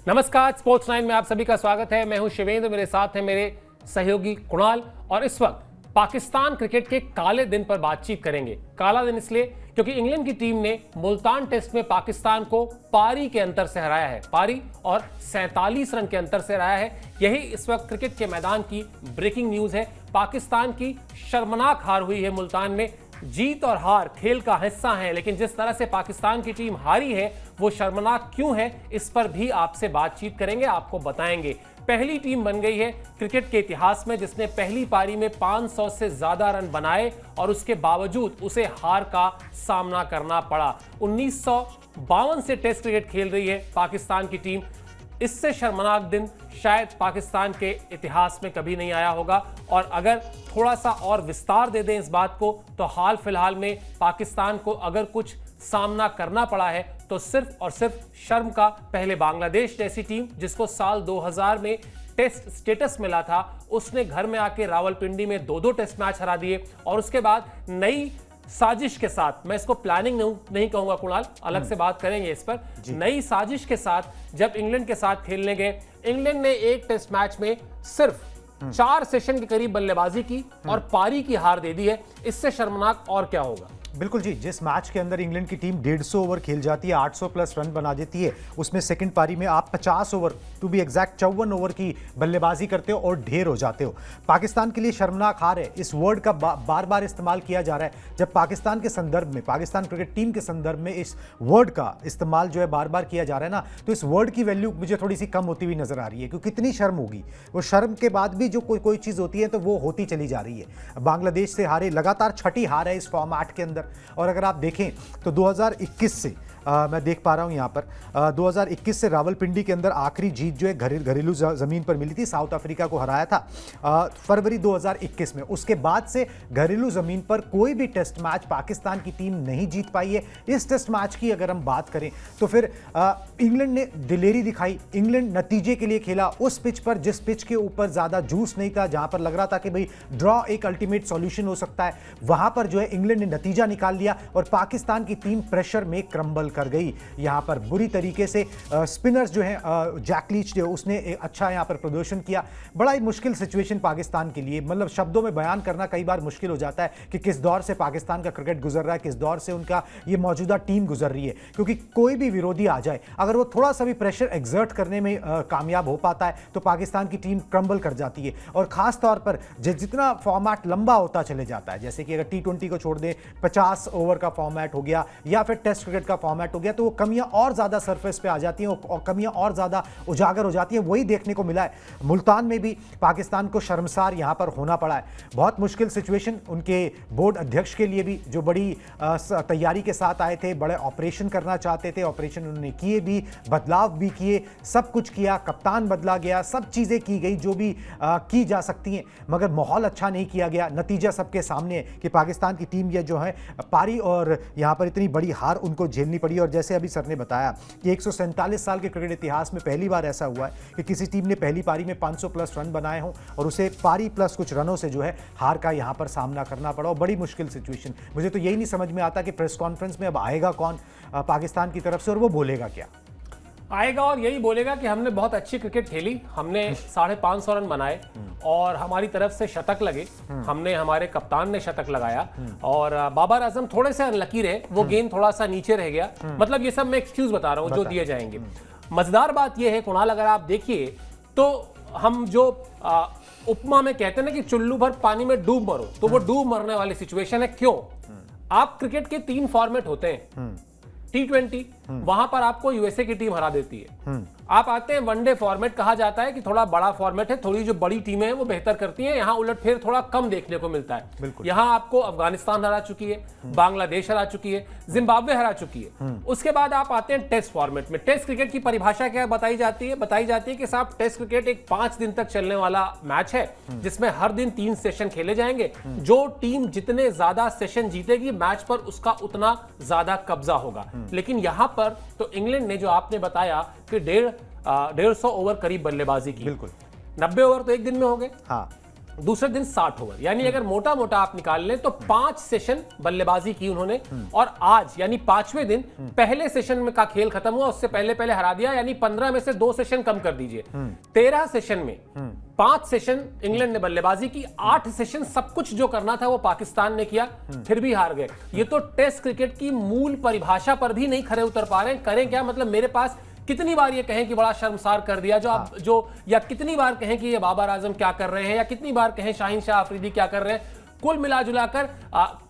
नमस्कार, स्पोर्ट्स 9 में आप सभी का स्वागत है। मैं हूं शिवेंद्र, मेरे साथ हैं मेरे सहयोगी कुणाल और इस वक्त पाकिस्तान क्रिकेट के काले दिन पर बातचीत करेंगे। काला दिन इसलिए क्योंकि इंग्लैंड की टीम ने मुल्तान टेस्ट में पाकिस्तान को पारी के अंतर से हराया है, पारी और 47 रन के अंतर से हराया है। यही इस वक्त क्रिकेट के मैदान की ब्रेकिंग न्यूज है। पाकिस्तान की शर्मनाक हार हुई है मुल्तान में। जीत और हार खेल का हिस्सा है, लेकिन जिस तरह से पाकिस्तान की टीम हारी है वो शर्मनाक क्यों है, इस पर भी आपसे बातचीत करेंगे, आपको बताएंगे। पहली टीम बन गई है क्रिकेट के इतिहास में जिसने पहली पारी में 500 से ज्यादा रन बनाए और उसके बावजूद उसे हार का सामना करना पड़ा। 1952 से टेस्ट क्रिकेट खेल रही है पाकिस्तान की टीम। इससे शर्मनाक दिन शायद पाकिस्तान के इतिहास में कभी नहीं आया होगा। और अगर थोड़ा सा और विस्तार दे दें इस बात को, तो हाल फिलहाल में पाकिस्तान को अगर कुछ सामना करना पड़ा है तो सिर्फ और सिर्फ शर्म का। पहले बांग्लादेश जैसी टीम जिसको साल 2000 में टेस्ट स्टेटस मिला था, उसने घर में आके रावलपिंडी में 2-2 टेस्ट मैच हरा दिए और उसके बाद नई साजिश के साथ, मैं इसको प्लानिंग नहीं कहूंगा कुणाल, अलग से बात करेंगे इस पर, नई साजिश के साथ जब इंग्लैंड के साथ खेलने गए, इंग्लैंड ने एक टेस्ट मैच में सिर्फ 4 सेशन के करीब बल्लेबाजी की और पारी की हार दे दी है। इससे शर्मनाक और क्या होगा। बिल्कुल जी, जिस मैच के अंदर इंग्लैंड की टीम 150 ओवर खेल जाती है, 800 प्लस रन बना देती है, उसमें सेकंड पारी में आप 50 over, to be exact 54 over की बल्लेबाजी करते हो और ढेर हो जाते हो। पाकिस्तान के लिए शर्मनाक हार है। इस वर्ड का बार बार इस्तेमाल किया जा रहा है। जब पाकिस्तान के संदर्भ में, पाकिस्तान क्रिकेट टीम के संदर्भ में इस वर्ड का इस्तेमाल जो है बार बार किया जा रहा है ना, तो इस वर्ड की वैल्यू मुझे थोड़ी सी कम होती हुई नजर आ रही है, क्योंकि कितनी शर्म होगी। वो शर्म के बाद भी जो कोई चीज़ होती है तो वो होती चली जा रही है। बांग्लादेश से हारे, लगातार छठी हार है इस फॉर्मेट के अंदर। और अगर आप देखें तो 2021 से मैं देख पा रहा हूं यहां पर 2021 से रावलपिंडी के अंदर आखिरी जीत जो है घरेलू जमीन पर मिली थी, साउथ अफ्रीका को हराया था फरवरी 2021 में। उसके बाद से घरेलू जमीन पर कोई भी टेस्ट मैच पाकिस्तान की टीम नहीं जीत पाई है। इस टेस्ट मैच की अगर हम बात करें तो फिर इंग्लैंड ने दिलेरी दिखाई। इंग्लैंड नतीजे के लिए खेला उस पिच पर जिस पिच के ऊपर ज्यादा जूस नहीं था, जहां पर लग रहा था कि भाई ड्रॉ एक अल्टीमेट सॉल्यूशन हो सकता है, वहां पर जो है इंग्लैंड ने नतीजा निकाल लिया और पाकिस्तान की टीम प्रेशर में क्रम्बल कर गई। यहां पर बुरी तरीके से स्पिनर्स जो है, जैक लीच जो उसने अच्छा यहां पर प्रदर्शन किया। बड़ा ही मुश्किल सिचुएशन पाकिस्तान के लिए, मतलब शब्दों में बयान करना कई बार मुश्किल हो जाता है कि किस दौर से पाकिस्तान का क्रिकेट गुजर रहा है, किस दौर से उनका ये मौजूदा टीम गुजर रही है। क्योंकि कोई भी विरोधी आ जाए, अगर वो थोड़ा सा भी प्रेशर एग्जर्ट करने में कामयाब हो पाता है तो पाकिस्तान की टीम क्रम्बल कर जाती है। और खास तौर पर जितना फॉर्मेट लंबा होता चले जाता है, जैसे कि अगर T20 को छोड़ दे, 50 ओवर का फॉर्मेट हो गया या फिर टेस्ट क्रिकेट का फॉर्मेट हो गया, तो वो कमियां और ज्यादा सरफेस पे आ जाती हैं और कमियां और ज्यादा उजागर हो जाती हैं। वही देखने को मिला है मुल्तान में भी। पाकिस्तान को शर्मसार यहां पर होना पड़ा है। बहुत मुश्किल सिचुएशन उनके बोर्ड अध्यक्ष के लिए भी, जो बड़ी तैयारी के साथ आए थे, बड़े ऑपरेशन करना चाहते थे, ऑपरेशन उन्होंने किए भी, बदलाव भी किए, सब कुछ किया, कप्तान बदला गया, सब चीजें की गई जो भी की जा सकती हैं, मगर माहौल अच्छा नहीं किया गया। नतीजा सबके सामने है कि पाकिस्तान की टीम ये जो है पारी और यहां पर इतनी बड़ी हार उनको झेलनी पड़ी। और जैसे अभी सर ने बताया कि 147 साल के क्रिकेट इतिहास में पहली बार ऐसा हुआ है कि किसी टीम ने पहली पारी में 500 प्लस रन बनाए हों और उसे पारी प्लस कुछ रनों से जो है हार का यहां पर सामना करना पड़ा। और बड़ी मुश्किल सिचुएशन। मुझे तो यही नहीं समझ में आता कि प्रेस कॉन्फ्रेंस में अब आएगा कौन पाकिस्तान की तरफ से और वो बोलेगा क्या। आएगा और यही बोलेगा कि हमने बहुत अच्छी क्रिकेट खेली, हमने 550 रन बनाए और हमारी तरफ से शतक लगे, हमने, हमारे कप्तान ने शतक लगाया और बाबर आजम थोड़े से अनलकी रहे, वो गेंद थोड़ा सा नीचे रह गया। मतलब ये सब मैं एक्सक्यूज बता रहा हूं जो दिए जाएंगे। मजेदार बात ये है कुणाल, अगर आप देखिए तो हम जो उपमा में कहते हैं ना कि चुल्लू भर पानी में डूब मरो, तो वो डूब मरने वाली सिचुएशन है। क्यों? आप क्रिकेट के 3 फॉर्मेट होते हैं। T20, वहां पर आपको यूएसए की टीम हरा देती है। आप आते हैं वनडे फॉर्मेट, कहा जाता है कि थोड़ा बड़ा फॉर्मेट है, थोड़ी जो बड़ी टीमें हैं वो बेहतर करती हैं, यहां उलट फेर थोड़ा कम देखने को मिलता है। यहां आपको अफगानिस्तान हरा चुकी है, बांग्लादेश हरा चुकी है, जिम्बाब्वे हरा चुकी है। उसके बाद आप आते हैं टेस्ट फॉर्मेट में। टेस्ट क्रिकेट की परिभाषा क्या बताई जाती है? बताई जाती है कि साहब टेस्ट क्रिकेट एक 5 दिन तक चलने वाला मैच है जिसमें हर दिन 3 सेशन खेले जाएंगे। जो टीम जितने ज्यादा सेशन जीतेगी मैच पर, उसका उतना ज्यादा कब्जा होगा। लेकिन यहां पर तो इंग्लैंड ने, जो आपने बताया कि 150 ओवर करीब बल्लेबाजी की, बिल्कुल 90 ओवर तो एक दिन में हो गए। हाँ, दूसरे दिन 60 ओवर, यानी अगर मोटा मोटा आप निकाल लें तो 5 सेशन बल्लेबाजी की उन्होंने। और आज यानी 5वें दिन पहले सेशन में का खेल खत्म हुआ, उससे पहले पहले हरा दिया, यानी 15 में से 2 सेशन कम कर दीजिए। 13 सेशन में 5 सेशन इंग्लैंड ने बल्लेबाजी की, 8 सेशन सब कुछ जो करना था वो पाकिस्तान ने किया, फिर भी हार गए। ये तो टेस्ट क्रिकेट की मूल परिभाषा पर भी नहीं खरे उतर पा रहे हैं। करें क्या? मतलब मेरे पास कितनी बार ये कहें कि बड़ा शर्मसार कर दिया या कितनी बार कहें कि ये बाबर आजम क्या कर रहे हैं, या कितनी बार कहें शाहीन शाह अफरीदी क्या कर रहे हैं। कुल मिला जुलाकर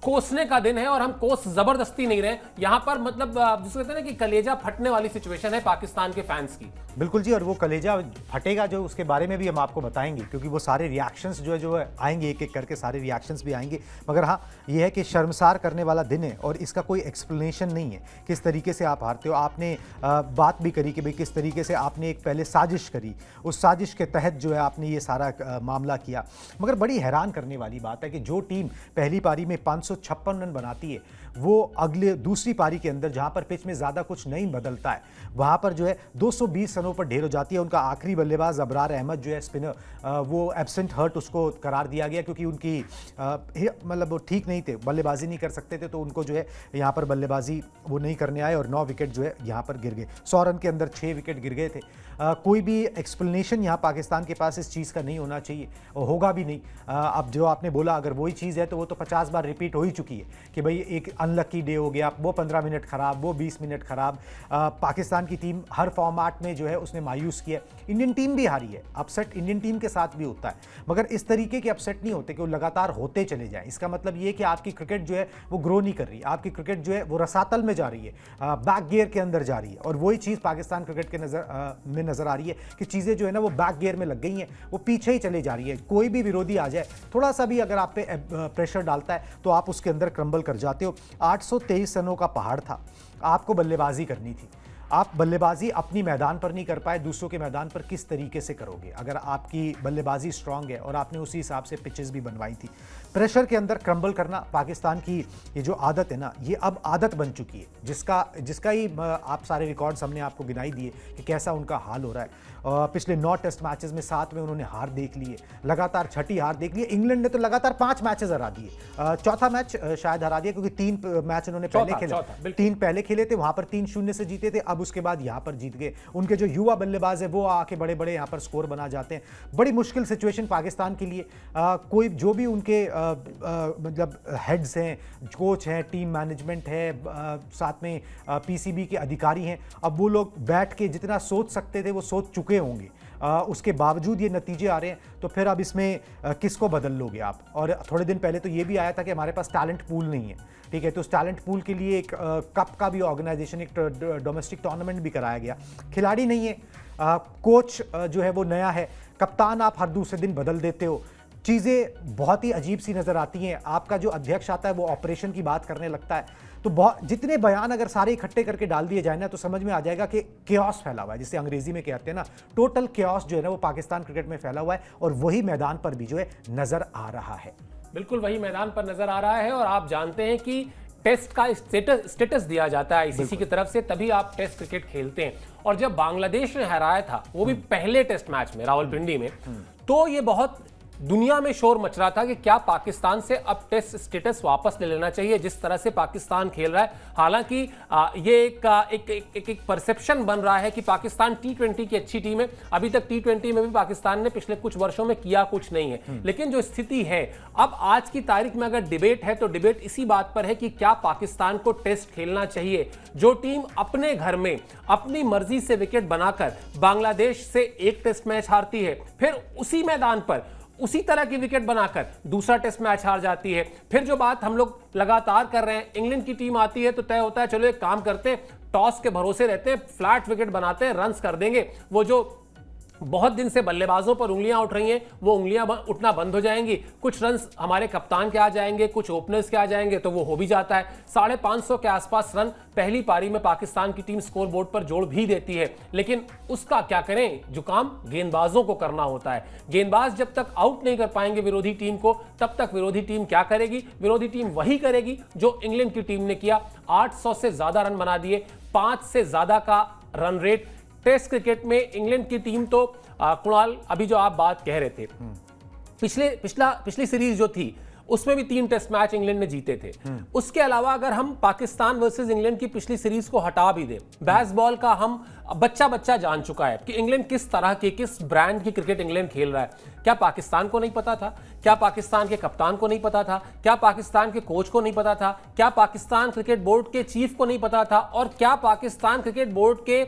कोसने का दिन है, और हम कोस जबरदस्ती नहीं रहे यहां पर। मतलब जिसको कहते हैं ना कि कलेजा फटने वाली सिचुएशन है पाकिस्तान के फैंस की। बिल्कुल जी, और वो कलेजा फटेगा जो, उसके बारे में भी हम आपको बताएंगे, क्योंकि वो सारे रिएक्शंस जो है आएंगे, एक एक करके सारे रिएक्शंस भी आएंगे। मगर हाँ, ये है कि शर्मसार करने वाला दिन है और इसका कोई एक्सप्लेनेशन नहीं है किस तरीके से आप हारते हो। आपने बात भी करी कि भाई किस तरीके से आपने एक पहले साजिश करी, उस साजिश के तहत जो है आपने ये सारा मामला किया। मगर बड़ी हैरान करने वाली बात है कि जो टीम पहली पारी में 556 रन बनाती है, वो अगले दूसरी पारी के अंदर जहां पर पिच में ज़्यादा कुछ नहीं बदलता है, वहां पर जो है 220 रनों पर ढेर हो जाती है। उनका आखिरी बल्लेबाज अबरार अहमद जो है स्पिनर, वो एब्सेंट हर्ट उसको करार दिया गया, क्योंकि उनकी मतलब वो ठीक नहीं थे, बल्लेबाजी नहीं कर सकते थे, तो उनको जो है यहाँ पर बल्लेबाजी वो नहीं करने आए और 9 विकेट जो है यहाँ पर गिर गए। 100 रन के अंदर 6 विकेट गिर गए थे। कोई भी एक्सप्लेनेशन यहाँ पाकिस्तान के पास इस चीज़ का नहीं होना चाहिए और होगा भी नहीं। अब जो आपने बोला, अगर वही चीज़ है तो वो तो 50 बार रिपीट हो ही चुकी है कि भाई एक अनलकी डे हो गया, वो 15 मिनट खराब, वो 20 मिनट खराब। पाकिस्तान की टीम हर फॉर्मेट में जो है उसने मायूस किया। इंडियन टीम भी हारी है, अपसेट इंडियन टीम के साथ भी होता है, मगर इस तरीके के अपसेट नहीं होते कि वो लगातार होते चले जाएं। इसका मतलब ये कि आपकी क्रिकेट जो है वो ग्रो नहीं कर रही, आपकी क्रिकेट जो है वो रसातल में जा रही है, बैक गियर के अंदर जा रही है। और वही चीज़ पाकिस्तान क्रिकेट के नज़र आ रही है कि चीज़ें जो है ना वो बैक गियर में लग गई हैं, वो पीछे ही चले जा रही है। कोई भी विरोधी आ जाए, थोड़ा सा भी अगर आप पे प्रेशर डालता है तो आप उसके अंदर क्रम्बल कर जाते हो। 823 रनों का पहाड़ था, आपको बल्लेबाजी करनी थी। आप बल्लेबाजी अपनी मैदान पर नहीं कर पाए, दूसरों के मैदान पर किस तरीके से करोगे? अगर आपकी बल्लेबाजी स्ट्रांग है और आपने उसी हिसाब से पिचेस भी बनवाई थी। प्रेशर के अंदर क्रम्बल करना पाकिस्तान की ये जो आदत है ना, ये अब आदत बन चुकी है, जिसका ही आप सारे रिकॉर्ड्स हमने आपको गिनाई दिए कि कैसा उनका हाल हो रहा है। पिछले 9 टेस्ट मैचेस में 7 में उन्होंने हार देख ली है, लगातार 6ठी हार देख ली है। इंग्लैंड ने तो लगातार 5 मैचेस हरा दिए, चौथा मैच शायद हरा दिया, क्योंकि 3 मैच उन्होंने पहले खेले, 3 पहले खेले थे, वहां पर 3-0 से जीते थे। अब उसके बाद यहाँ पर जीत गए। उनके जो युवा बल्लेबाज है वो आके बड़े बड़े यहाँ पर स्कोर बना जाते हैं। बड़ी मुश्किल सिचुएशन पाकिस्तान के लिए। कोई जो भी उनके मतलब हेड्स हैं, कोच हैं, टीम मैनेजमेंट है, साथ में पीसीबी के अधिकारी हैं, अब वो लोग बैठ के जितना सोच सकते थे वो सोच चुके होंगे। उसके बावजूद ये नतीजे आ रहे हैं, तो फिर अब इसमें किसको बदल लोगे आप? और थोड़े दिन पहले तो ये भी आया था कि हमारे पास टैलेंट पूल नहीं है, ठीक है, तो उस टैलेंट पूल के लिए एक कप का भी ऑर्गेनाइजेशन, एक डोमेस्टिक टूर्नामेंट भी कराया गया। खिलाड़ी नहीं है, कोच जो है वो नया है, कप्तान आप हर दूसरे दिन बदल देते हो, चीज़ें बहुत ही अजीब सी नज़र आती हैं। आपका जो अध्यक्ष आता है वो ऑपरेशन की बात करने लगता है। तो बहुत जितने बयान अगर सारे इकट्ठे करके डाल दिए जाए ना, तो समझ में आ जाएगा कि केओस फैला हुआ है, जिसे अंग्रेजी में कहते हैं ना, टोटल केओस जो है ना वो पाकिस्तान क्रिकेट में फैला हुआ है, और वही मैदान पर भी जो है नज़र आ रहा है। बिल्कुल वही मैदान पर नजर आ रहा है। और आप जानते हैं कि टेस्ट का स्टेटस दिया जाता है आईसीसी की तरफ से, तभी आप टेस्ट क्रिकेट खेलते हैं। और जब बांग्लादेश ने हराया था, वो भी पहले टेस्ट मैच में रावलपिंडी में, तो ये बहुत दुनिया में शोर मच रहा था कि क्या पाकिस्तान से अब टेस्ट स्टेटस वापस ले लेना चाहिए, जिस तरह से पाकिस्तान खेल रहा है। हालांकि ये एक परसेप्शन बन रहा है कि पाकिस्तान T20 की अच्छी टीम है। अभी तक T20 में भी पाकिस्तान ने पिछले कुछ वर्षों में किया कुछ नहीं है, लेकिन जो स्थिति है अब आज की तारीख में, अगर डिबेट है तो डिबेट इसी बात पर है कि क्या पाकिस्तान को टेस्ट खेलना चाहिए। जो टीम अपने घर में अपनी मर्जी से विकेट बनाकर बांग्लादेश से एक टेस्ट मैच हारती है, फिर उसी मैदान पर उसी तरह की विकेट बनाकर दूसरा टेस्ट मैच हार जाती है, फिर जो बात हम लोग लगातार कर रहे हैं, इंग्लैंड की टीम आती है तो तय होता है चलो एक काम करते हैं, टॉस के भरोसे रहते हैं, फ्लैट विकेट बनाते हैं, रन्स कर देंगे। वो जो बहुत दिन से बल्लेबाजों पर उंगलियां उठ रही हैं, वो उंगलियां उठना बंद हो जाएंगी। कुछ रन्स हमारे कप्तान के आ जाएंगे, कुछ ओपनर्स के आ जाएंगे, तो वो हो भी जाता है। 550 के आसपास रन पहली पारी में पाकिस्तान की टीम स्कोर बोर्ड पर जोड़ भी देती है, लेकिन उसका क्या करें, जो काम गेंदबाजों को करना होता है। गेंदबाज जब तक आउट नहीं कर पाएंगे विरोधी टीम को, तब तक विरोधी टीम क्या करेगी? विरोधी टीम वही करेगी जो इंग्लैंड की टीम ने किया। 800 से ज्यादा रन बना दिए, 5 से ज्यादा का रन रेट। टेस्ट क्रिकेट में इंग्लैंड की टीम तो कुणाल, अभी जो आप बात कह रहे थे, पिछली सीरीज जो थी उसमें भी 3 टेस्ट मैच इंग्लैंड ने जीते थे। उसके अलावा अगर हम पाकिस्तान वर्सेस इंग्लैंड की पिछली सीरीज को हटा भी दें, बेसबॉल का हम बच्चा जान चुका है कि इंग्लैंड किस तरह के, किस ब्रांड की क्रिकेट इंग्लैंड खेल रहा है। क्या पाकिस्तान को नहीं पता था? क्या पाकिस्तान के कप्तान को नहीं पता था? क्या पाकिस्तान के कोच को नहीं पता था? क्या पाकिस्तान क्रिकेट बोर्ड के चीफ को नहीं पता था? और क्या पाकिस्तान क्रिकेट बोर्ड के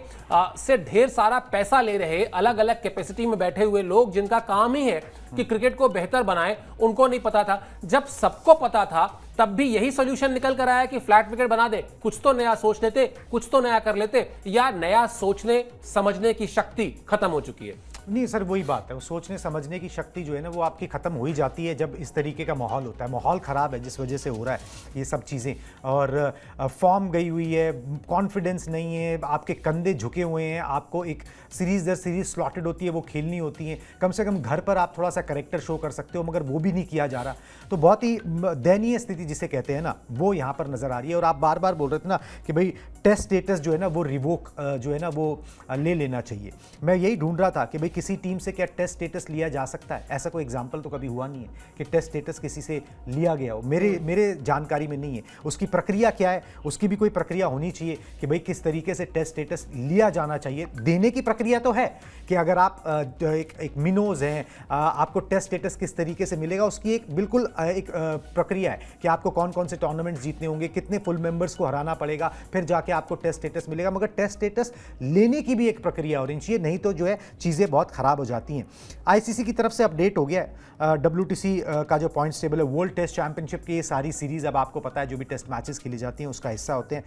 से ढेर सारा पैसा ले रहे अलग अलग कैपेसिटी में बैठे हुए लोग जिनका काम ही है कि क्रिकेट को बेहतर बनाए, उनको नहीं पता था? जब सबको पता था तब भी यही सोल्यूशन निकल कर आया कि फ्लैट विकेट बना दे, कुछ तो नया सोच लेते, कुछ तो नया कर लेते, या नया सोचने समझने की शक्ति खत्म हो चुकी है? नहीं सर, वही बात है, वो सोचने समझने की शक्ति जो है ना वो आपकी ख़त्म हो ही जाती है जब इस तरीके का माहौल होता है। माहौल ख़राब है जिस वजह से हो रहा है ये सब चीज़ें, और फॉर्म गई हुई है, कॉन्फिडेंस नहीं है, आपके कंधे झुके हुए हैं, आपको एक सीरीज़ दर सीरीज़ स्लॉटेड होती है, वो खेलनी होती है। कम से कम घर पर आप थोड़ा सा करेक्टर शो कर सकते हो, मगर वो भी नहीं किया जा रहा। तो बहुत ही दयनीय स्थिति जिसे कहते हैं ना, वो यहाँ पर नज़र आ रही है। और आप बार बार बोल रहे थे ना कि भाई टेस्ट स्टेटस जो है ना वो रिवोक जो है ना वो ले लेना चाहिए। मैं यही ढूंढ रहा था कि भाई किसी टीम से क्या टेस्ट स्टेटस लिया जा सकता है? ऐसा कोई एग्जांपल तो कभी हुआ नहीं है कि टेस्ट स्टेटस किसी से लिया गया हो। मेरे जानकारी में नहीं है। उसकी प्रक्रिया क्या है, उसकी भी कोई प्रक्रिया होनी चाहिए कि भाई किस तरीके से टेस्ट स्टेटस लिया जाना चाहिए। देने की प्रक्रिया तो है कि अगर आप एक मिनोज हैं, आपको टेस्ट स्टेटस किस तरीके से मिलेगा, उसकी एक बिल्कुल एक प्रक्रिया है कि आपको कौन कौन से टूर्नामेंट्स जीतने होंगे, कितने फुल मेंबर्स को हराना पड़ेगा, फिर जाके आपको टेस्ट स्टेटस मिलेगा। मगर टेस्ट स्टेटस लेने की भी एक प्रक्रिया होनी चाहिए, नहीं तो जो है चीज़ें बहुत खराब हो जाती हैं। आईसीसी की तरफ से अपडेट हो गया है, डब्ल्यूटीसी का जो पॉइंट्स टेबल है, वर्ल्ड टेस्ट चैंपियनशिप की ये सारी सीरीज अब आपको पता है जो भी टेस्ट मैचेस खेली जाती हैं उसका हिस्सा होते हैं।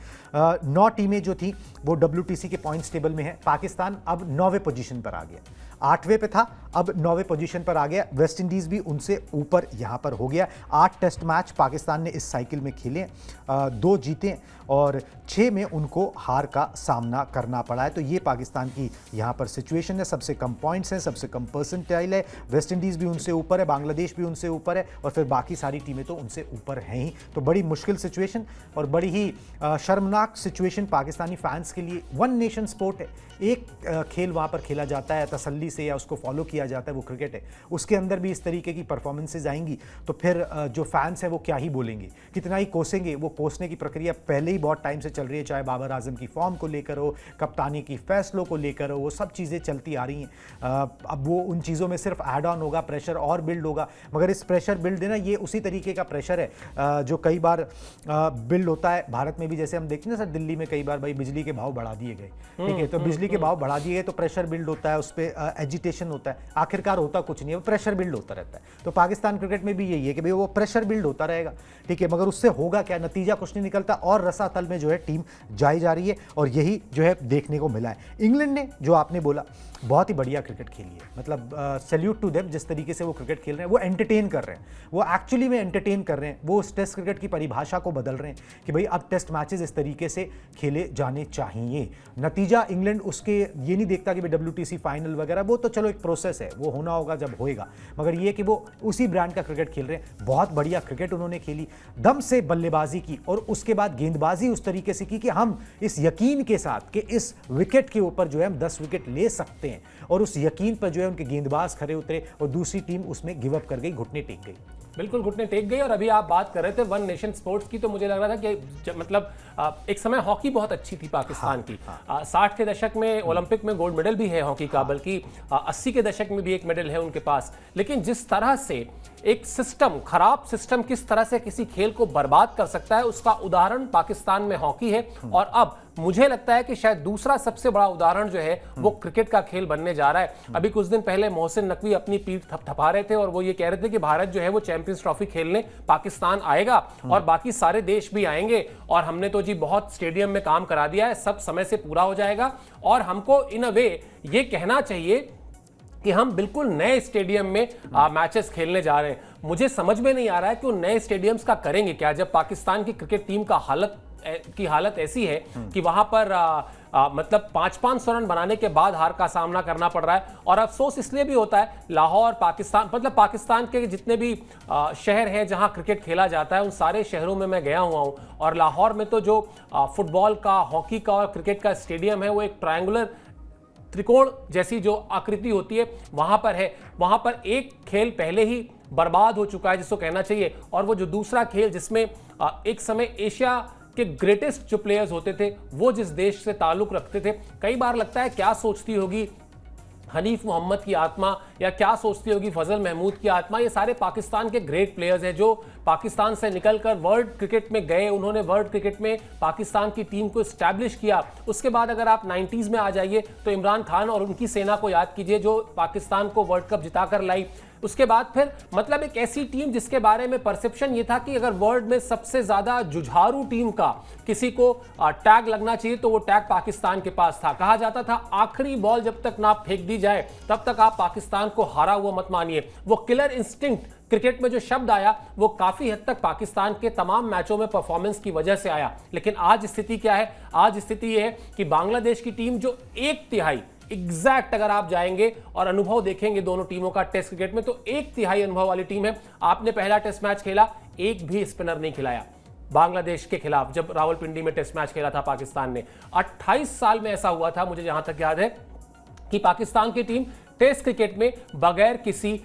9 टीमें जो थी वो डब्ल्यूटीसी के पॉइंट्स टेबल में है। पाकिस्तान अब 9वें पोजीशन पर आ गया, 8वें पे था, अब 9वें पोजीशन पर आ गया। वेस्ट इंडीज़ भी उनसे ऊपर यहाँ पर हो गया। 8 टेस्ट मैच पाकिस्तान ने इस साइकिल में खेले, 2 जीते और 6 में उनको हार का सामना करना पड़ा है। तो ये पाकिस्तान की यहाँ पर सिचुएशन है। सबसे कम पॉइंट्स हैं, सबसे कम परसेंटाइल है। वेस्ट इंडीज़ भी उनसे ऊपर है, बांग्लादेश भी उनसे ऊपर है, और फिर बाकी सारी टीमें तो उनसे ऊपर हैं ही। तो बड़ी मुश्किल सिचुएशन और बड़ी ही शर्मनाक सिचुएशन पाकिस्तानी फैंस के लिए। वन नेशन स्पोर्ट है, एक खेल वहाँ पर खेला जाता है तसल्ली से, या उसको फॉलो किया जाता है, वो क्रिकेट है। उसके अंदर भी इस तरीके की परफॉर्मेंसेज आएंगी तो फिर जो फैंस हैं वो क्या ही बोलेंगे, कितना ही कोसेंगे। वो कोसने की प्रक्रिया पहले ही बहुत टाइम से चल रही है, चाहे बाबर आजम की फॉर्म को लेकर हो, कप्तानी की फैसलों को लेकर हो, वो सब चीज़ें चलती आ रही हैं। अब वो उन चीज़ों में सिर्फ ऐड ऑन होगा, प्रेशर और बिल्ड होगा। मगर इस प्रेशर बिल्ड है ना, ये उसी तरीके का प्रेशर है जो कई बार बिल्ड होता है भारत में भी। जैसे हम देखते हैं ना सर, दिल्ली में कई बार भाई बिजली के भाव बढ़ा दिए गए, ठीक है, तो बिजली के भाव बढ़ा दिए गए तो प्रेशर बिल्ड होता है, उस पर एजिटेशन होता है। आखिरकार होता कुछ नहीं है, वो प्रेशर बिल्ड होता रहता है। तो पाकिस्तान क्रिकेट में भी यही है कि भाई वो प्रेशर बिल्ड होता रहेगा, ठीक है, मगर उससे होगा क्या, नतीजा कुछ नहीं निकलता और रसातल में जो है टीम जाई जा रही है। और यही जो है देखने को मिला है। इंग्लैंड ने, जो आपने बोला, बहुत ही बढ़िया क्रिकेट खेली है। मतलब सैल्यूट टू देम, जिस तरीके से वो क्रिकेट खेल रहे हैं, वो एंटरटेन कर रहे हैं, वो एक्चुअली में एंटरटेन कर रहे हैं। वो उस टेस्ट क्रिकेट की परिभाषा को बदल रहे हैं कि भाई अब टेस्ट मैचेस इस तरीके से खेले जाने चाहिए। नतीजा इंग्लैंड उसके ये नहीं देखता कि भाई WTC फाइनल वगैरह, वो तो चलो एक प्रोसेस है, वो होना होगा जब होएगा। मगर ये कि वो उसी ब्रांड का क्रिकेट खेल रहे हैं। बहुत बढ़िया क्रिकेट उन्होंने खेली, दम से बल्लेबाजी की, और उसके बाद गेंदबाजी उस तरीके से की कि हम इस यकीन के साथ कि इस विकेट के ऊपर जो है हम 10 विकेट ले सकते हैं, और उस यकीन पर जो है उनके गेंदबाज खड़े उतरे और दूसरी टीम उसमें गिव अप कर गई, घुटने टेक गई। बिल्कुल घुटने टेक गई। और अभी आप बात कर रहे थे वन नेशन स्पोर्ट्स की, तो मुझे लग रहा था कि मतलब एक समय हॉकी बहुत अच्छी थी पाकिस्तान की। 60 के दशक में ओलंपिक में गोल्ड मेडल भी है हॉकी का, बल्कि 80 के दशक में भी एक मेडल है उनके पास। लेकिन जिस तरह से एक सिस्टम, खराब सिस्टम किस तरह से किसी खेल को बर्बाद कर सकता है, उसका उदाहरण पाकिस्तान में हॉकी है। और अब मुझे लगता है कि शायद दूसरा सबसे बड़ा उदाहरण जो है वो क्रिकेट का खेल बनने जा रहा है। अभी कुछ दिन पहले मोहसिन नकवी अपनी पीठ थपथपा रहे थे और वो ये कह रहे थे कि भारत जो है वो चैंपियंस ट्रॉफी खेलने पाकिस्तान आएगा और बाकी सारे देश भी आएंगे, और हमने तो जी बहुत स्टेडियम में काम करा दिया है, सब समय से पूरा हो जाएगा। और हमको इन अ वे ये कहना चाहिए कि हम बिल्कुल नए स्टेडियम में मैचेस खेलने जा रहे हैं। मुझे समझ में नहीं आ रहा है कि वो नए स्टेडियम्स का करेंगे क्या, जब पाकिस्तान की क्रिकेट टीम का हालत ऐसी है कि वहां पर मतलब 500 रन बनाने के बाद हार का सामना करना पड़ रहा है। और अफसोस इसलिए भी होता है, लाहौर पाकिस्तान, मतलब पाकिस्तान के जितने भी शहर हैं जहां क्रिकेट खेला जाता है, उन सारे शहरों में मैं गया हुआ हूं। और लाहौर में तो जो फुटबॉल का, हॉकी का और क्रिकेट का स्टेडियम है वो एक ट्रायंगुलर, त्रिकोण जैसी जो आकृति होती है वहां पर है। वहां पर एक खेल पहले ही बर्बाद हो चुका है जिसको कहना चाहिए। और वो जो दूसरा खेल जिसमें एक समय एशिया के ग्रेटेस्ट जो प्लेयर्स होते थे वो जिस देश से ताल्लुक रखते थे, कई बार लगता है क्या सोचती होगी हनीफ मोहम्मद की आत्मा या क्या सोचती होगी फजल महमूद की आत्मा। ये सारे पाकिस्तान के ग्रेट प्लेयर्स हैं जो पाकिस्तान से निकलकर वर्ल्ड क्रिकेट में गए, उन्होंने वर्ल्ड क्रिकेट में पाकिस्तान की टीम को स्टैब्लिश किया। उसके बाद अगर आप 90s में आ जाइए तो इमरान खान और उनकी सेना को याद कीजिए जो पाकिस्तान को वर्ल्ड कप जिताकर लाई। उसके बाद फिर मतलब एक ऐसी टीम जिसके बारे में परसेप्शन ये था कि अगर वर्ल्ड में सबसे ज्यादा जुझारू टीम का किसी को टैग लगना चाहिए तो वो टैग पाकिस्तान के पास था। कहा जाता था आखिरी बॉल जब तक ना फेंक दी जाए तब तक आप पाकिस्तान को हारा हुआ मत मानिए। वो किलर इंस्टिंक्ट क्रिकेट में जो शब्द आया वो काफी हद तक पाकिस्तान के तमाम मैचों में परफॉर्मेंस की वजह से आया। लेकिन आज स्थिति क्या है? आज स्थिति यह है कि बांग्लादेश की टीम जो एक तिहाई एग्जैक्ट अगर आप जाएंगे और अनुभव देखेंगे दोनों टीमों का टेस्ट क्रिकेट में तो एक तिहाई अनुभव वाली टीम है। आपने पहला टेस्ट मैच खेला, एक भी स्पिनर नहीं खिलाया बांग्लादेश के खिलाफ जब रावलपिंडी में टेस्ट मैच खेला था पाकिस्तान ने। 28 साल में ऐसा हुआ था मुझे जहां तक याद है कि पाकिस्तान की टीम टेस्ट क्रिकेट में बगैर किसी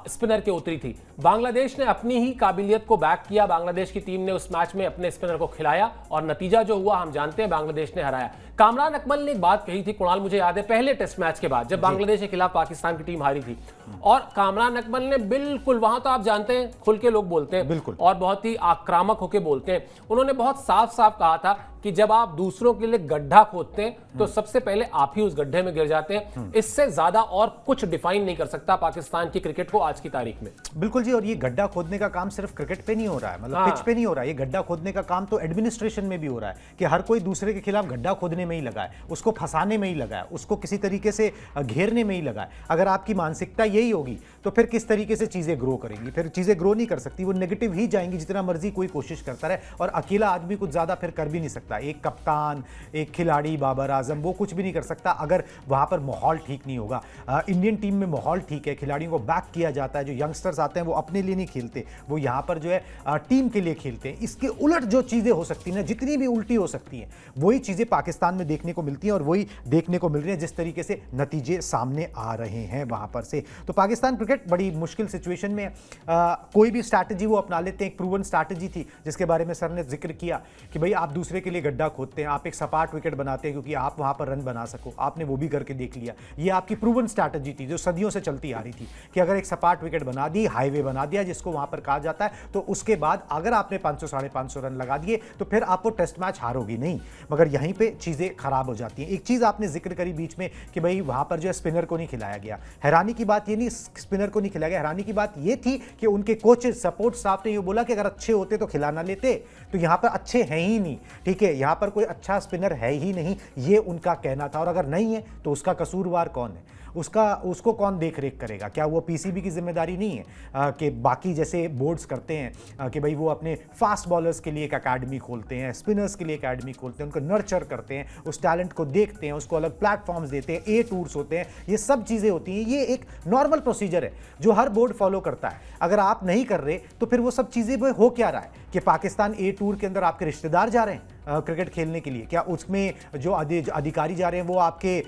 स्पिनर के उतरी थी। बांग्लादेश ने अपनी ही काबिलियत को बैक किया, बांग्लादेश की टीम ने उस मैच में अपने स्पिनर को खिलाया और नतीजा जो हुआ हम जानते हैं, बांग्लादेश ने हराया। कामरान अकमल ने एक बात कही थी कुणाल, मुझे याद है पहले टेस्ट मैच के बाद जब बांग्लादेश के खिलाफ पाकिस्तान की टीम हारी थी, और कामरान अकमल ने बिल्कुल, वहां तो आप जानते हैं खुल के लोग बोलते हैं बिल्कुल और बहुत ही आक्रामक होकर बोलते हैं, उन्होंने बहुत साफ साफ कहा था कि जब आप दूसरों के लिए गड्ढा खोदते हैं तो सबसे पहले आप ही उस गड्ढे में गिर जाते हैं। इससे ज्यादा और कुछ डिफाइन नहीं कर सकता पाकिस्तान की क्रिकेट को आज की तारीख में। बिल्कुल जी, और ये गड्ढा खोदने का काम सिर्फ क्रिकेट पे नहीं हो रहा है, मतलब पिच पे नहीं हो रहा है, ये गड्ढा खोदने का काम तो एडमिनिस्ट्रेशन में भी हो रहा है कि हर कोई दूसरे के खिलाफ गड्ढा खोदने में ही लगा है, उसको फंसाने में ही लगा है, उसको किसी तरीके से घेरने में ही लगा है। अगर आपकी मानसिकता यही होगी तो फिर किस तरीके से चीजें ग्रो करेंगी? फिर चीजें ग्रो नहीं कर सकती, वो नेगेटिव ही जाएंगी जितना मर्जी कोई कोशिश करता रहे, और अकेला आदमी कुछ ज्यादा फिर कर भी नहीं सकता। एक कप्तान, एक खिलाड़ी, बाबर आजम, वो कुछ भी नहीं कर सकता अगर वहां पर माहौल ठीक नहीं होगा। इंडियन टीम में माहौल ठीक है, खिलाड़ियों को बैक किया जाता है, जो यंगस्टर्स आते हैं वो अपने लिए नहीं खेलते, वो यहाँ पर जो है टीम के लिए खेलते हैं। इसके उलट जो चीजें हो सकती हैं, जितनी भी उल्टी हो सकती हैं, वही चीजें पाकिस्तान में देखने को मिलती हैं और वही देखने को मिल रही है जिस तरीके से नतीजे सामने आ रहे हैं वहां पर से। तो पाकिस्तान क्रिकेट बड़ी मुश्किल सिचुएशन में कोई भी स्ट्रैटेजी वो अपना लेते हैं। एक प्रूवन स्ट्रैटेजी थी जिसके बारे में सर ने जिक्र किया कि भाई आप दूसरे के लिए गड्ढा खोदते हैं, आप एक सपाट विकेट बनाते हैं क्योंकि आप वहां पर रन बना सको। आपने वो भी करके देख लिया। ये आपकी प्रूवन स्ट्रैटेजी थी जो सदियों से चलती आ रही थी कि अगर एक सपाट विकेट बना दी, हाईवे बना दिया जिसको वहां पर कहा जाता है, तो उसके बाद अगर आपने 500 साढ़े 500 रन लगा दिए तो फिर आप वो टेस्ट मैच हारोगी नहीं। मगर यहीं पे चीजें खराब हो जाती हैं। एक चीज आपने जिक्र करी बीच में कि भाई वहां पर जो है स्पिनर को नहीं खिलाया गया। हैरानी की बात ये नहीं स्पिनर को नहीं खिलाया गया, हैरानी की बात ये थी कि उनके कोचेस, सपोर्ट स्टाफ ने ये बोला कि अगर अच्छे होते तो खिलाना लेते, तो यहां पर अच्छे हैं ही नहीं, ठीक है, यहां पर कोई अच्छा स्पिनर है ही नहीं, ये उनका कहना था। और अगर नहीं है तो उसका कसूरवार कौन है? उसको कौन देख रेख करेगा? क्या वो पीसीबी की जिम्मेदारी नहीं है कि बाकी जैसे बोर्ड्स करते हैं कि भाई वो अपने फास्ट बॉलर्स के लिए एक अकेडमी खोलते हैं, स्पिनर्स के लिए अकेडमी खोलते हैं, उनको नर्चर करते हैं, उस टैलेंट को देखते हैं, उसको अलग प्लेटफॉर्म्स देते हैं, ए टूर्स होते हैं, ये सब चीज़ें होती हैं। ये एक नॉर्मल प्रोसीजर है जो हर बोर्ड फॉलो करता है। अगर आप नहीं कर रहे तो फिर वो सब चीज़ें हो क्या रहा है कि पाकिस्तान ए टूर के अंदर आपके रिश्तेदार जा रहे हैं क्रिकेट खेलने के लिए? क्या उसमें जो अधिकारी जा रहे हैं वो आपके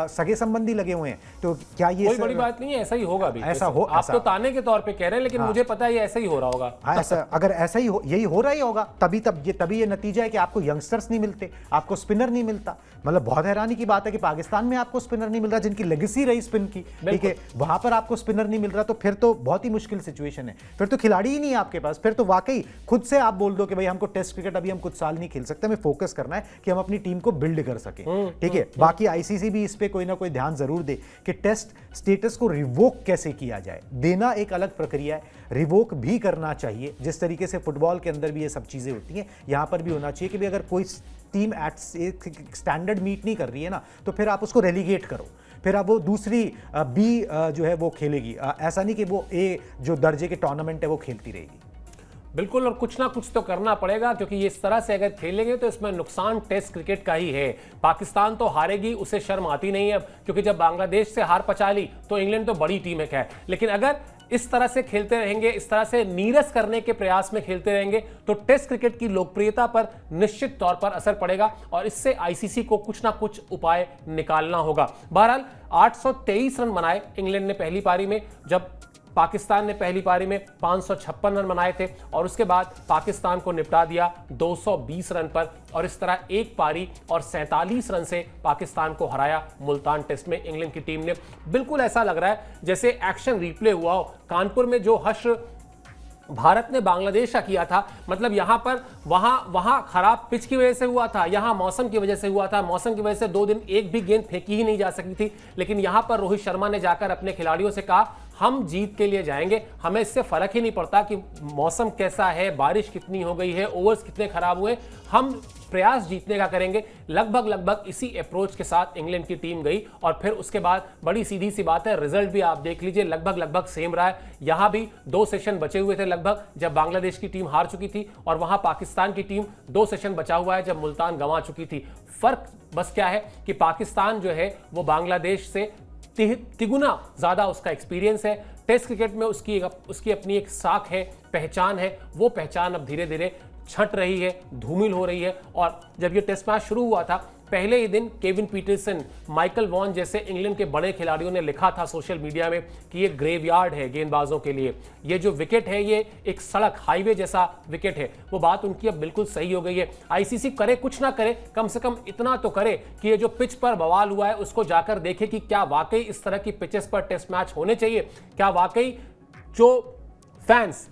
सगे संबंधी लगे हुए हैं? तो क्या ये कोई बड़ी बात नहीं है, ऐसा ही होगा भी। ऐसा हो, आप तो ताने के तौर पे कह रहे हैं, लेकिन मुझे पता है ये ऐसा ही हो रहा होगा। ऐसा अगर ऐसा ही यही हो रहा ही होगा तभी ये नतीजा है कि आपको यंगस्टर्स नहीं मिलते, आपको स्पिनर नहीं मिलता। मतलब बहुत हैरानी की बात है कि पाकिस्तान में आपको स्पिनर नहीं मिल रहा जिनकी लेगेसी रही स्पिन की, ठीक है, वहां पर आपको स्पिनर नहीं मिल रहा, तो फिर तो बहुत ही मुश्किल सिचुएशन है। फिर तो खिलाड़ी ही नहीं है आपके पास। फिर तो वाकई खुद से आप बोल दो कि भाई हमको टेस्ट क्रिकेट अभी हम कुछ साल नहीं खेल सकते, हमें फोकस करना है कि हम अपनी टीम को बिल्ड कर सकें, ठीक है। बाकी आईसीसी भी इस पे कोई ना कोई ध्यान जरूर दे कि टेस्ट स्टेटस को रिवोक कैसे किया जाए। देना एक अलग प्रक्रिया है, रिवोक भी करना चाहिए। जिस तरीके से फुटबॉल के अंदर भी ये सब चीजें होती हैं, यहां पर भी होना चाहिए कि भाई अगर कोई टीम एट स्टैंडर्ड मीट नहीं कर रही है ना, तो फिर आप उसको रेलीगेट करो, फिर अब वो दूसरी बी जो है वो खेलेगी। ऐसा नहीं कि वो ए जो दर्जे के टूर्नामेंट है वो खेलती रहेगी। बिल्कुल, और कुछ ना कुछ तो करना पड़ेगा, क्योंकि ये इस तरह से अगर खेलेंगे तो इसमें नुकसान टेस्ट क्रिकेट का ही है। पाकिस्तान तो हारेगी, उसे शर्म आती नहीं है, क्योंकि जब बांग्लादेश से हार पचा ली तो इंग्लैंड तो बड़ी टीम है खैर, लेकिन अगर इस तरह से खेलते रहेंगे, इस तरह से नीरस करने के प्रयास में खेलते रहेंगे, तो टेस्ट क्रिकेट की लोकप्रियता पर निश्चित तौर पर असर पड़ेगा और इससे आईसीसी को कुछ ना कुछ उपाय निकालना होगा। बहरहाल 823 रन बनाए इंग्लैंड ने पहली पारी में, जब पाकिस्तान ने पहली पारी में 556 रन बनाए थे और उसके बाद पाकिस्तान को निपटा दिया 220 रन पर और इस तरह एक पारी और 47 रन से पाकिस्तान को हराया मुल्तान टेस्ट में इंग्लैंड की टीम ने। बिल्कुल ऐसा लग रहा है जैसे एक्शन रिप्ले हुआ हो। कानपुर में जो हश्र भारत ने बांग्लादेश का किया था, मतलब यहां पर वहां खराब पिच की वजह से हुआ था, यहां मौसम की वजह से हुआ था। मौसम की वजह से 2 दिन एक भी गेंद फेंकी ही नहीं जा सकती थी, लेकिन यहां पर रोहित शर्मा ने जाकर अपने खिलाड़ियों से कहा हम जीत के लिए जाएंगे, हमें इससे फर्क ही नहीं पड़ता कि मौसम कैसा है, बारिश कितनी हो गई है, ओवर्स कितने खराब हुए, हम प्रयास जीतने का करेंगे। लगभग इसी अप्रोच के साथ इंग्लैंड की टीम गई और फिर उसके बाद बड़ी सीधी सी बात है, रिजल्ट भी आप देख लीजिए लगभग सेम रहा है। यहां भी 2 सेशन बचे हुए थे लगभग, जब बांग्लादेश की टीम हार चुकी थी, और वहां पाकिस्तान की टीम 2 सेशन बचा हुआ है जब मुल्तान गंवा चुकी थी। फर्क बस क्या है कि पाकिस्तान जो है वो बांग्लादेश से तिगुना ज्यादा उसका एक्सपीरियंस है। टेस्ट क्रिकेट में उसकी अपनी एक साख है, पहचान है। वो पहचान अब धीरे धीरे छट रही है, धूमिल हो रही है। और जब ये टेस्ट मैच शुरू हुआ था, पहले ही दिन केविन पीटरसन, माइकल वॉन जैसे इंग्लैंड के बड़े खिलाड़ियों ने लिखा था सोशल मीडिया में कि ये ग्रेवयार्ड है गेंदबाजों के लिए, ये जो विकेट है ये एक सड़क हाईवे जैसा विकेट है। वो बात उनकी अब बिल्कुल सही हो गई है। आईसीसी करे कुछ ना करे, कम से कम इतना तो करे कि ये जो पिच पर बवाल हुआ है उसको जाकर देखे कि क्या वाकई इस तरह की पिचेस पर टेस्ट मैच होने चाहिए, क्या वाकई जो फैंस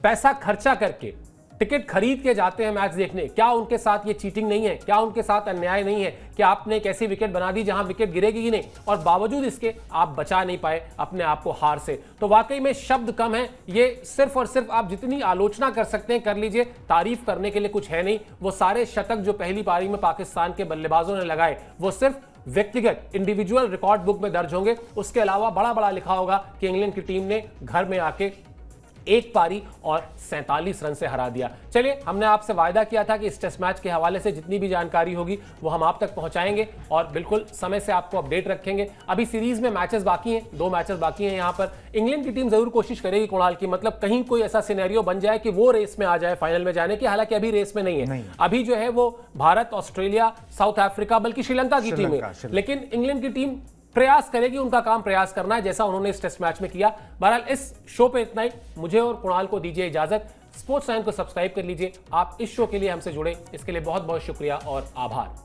पैसा खर्चा करके टिकट खरीद के जाते हैं मैच देखने, क्या उनके साथ ये चीटिंग नहीं है, क्या उनके साथ अन्याय नहीं है कि आपने एक ऐसी विकेट बना दी जहां विकेट गिरेगी ही नहीं और बावजूद इसके आप बचा नहीं पाए अपने आप को हार से। तो वाकई में शब्द कम है, ये सिर्फ और सिर्फ आप जितनी आलोचना कर सकते हैं कर लीजिए, तारीफ करने के लिए कुछ है नहीं। वो सारे शतक जो पहली पारी में पाकिस्तान के बल्लेबाजों ने लगाए वो सिर्फ व्यक्तिगत इंडिविजुअल रिकॉर्ड बुक में दर्ज होंगे। उसके अलावा बड़ा लिखा होगा कि इंग्लैंड की टीम ने घर में आके एक पारी और 47 रन से हरा दिया। चलिए, हमने आपसे वायदा किया था कि इस टेस्ट मैच के हवाले से जितनी भी जानकारी होगी वो हम आप तक पहुंचाएंगे और बिल्कुल समय से आपको अपडेट रखेंगे। अभी सीरीज में मैचेस बाकी हैं, 2 मैचेस बाकी हैं। यहाँ पर इंग्लैंड की टीम जरूर कोशिश करेगी कुणाल की, मतलब कहीं कोई ऐसा सिनेरियो बन जाए कि वो रेस में आ जाए फाइनल में जाने की। हालांकि अभी रेस में नहीं है, अभी जो है वो भारत, ऑस्ट्रेलिया, साउथ अफ्रीका, बल्कि श्रीलंका की टीम है। लेकिन इंग्लैंड की टीम प्रयास करेगी, उनका काम प्रयास करना है, जैसा उन्होंने इस टेस्ट मैच में किया। बहरहाल इस शो पे इतना ही। मुझे और कुणाल को दीजिए इजाजत। स्पोर्ट्स लाइन को सब्सक्राइब कर लीजिए। आप इस शो के लिए हमसे जुड़े, इसके लिए बहुत बहुत शुक्रिया और आभार।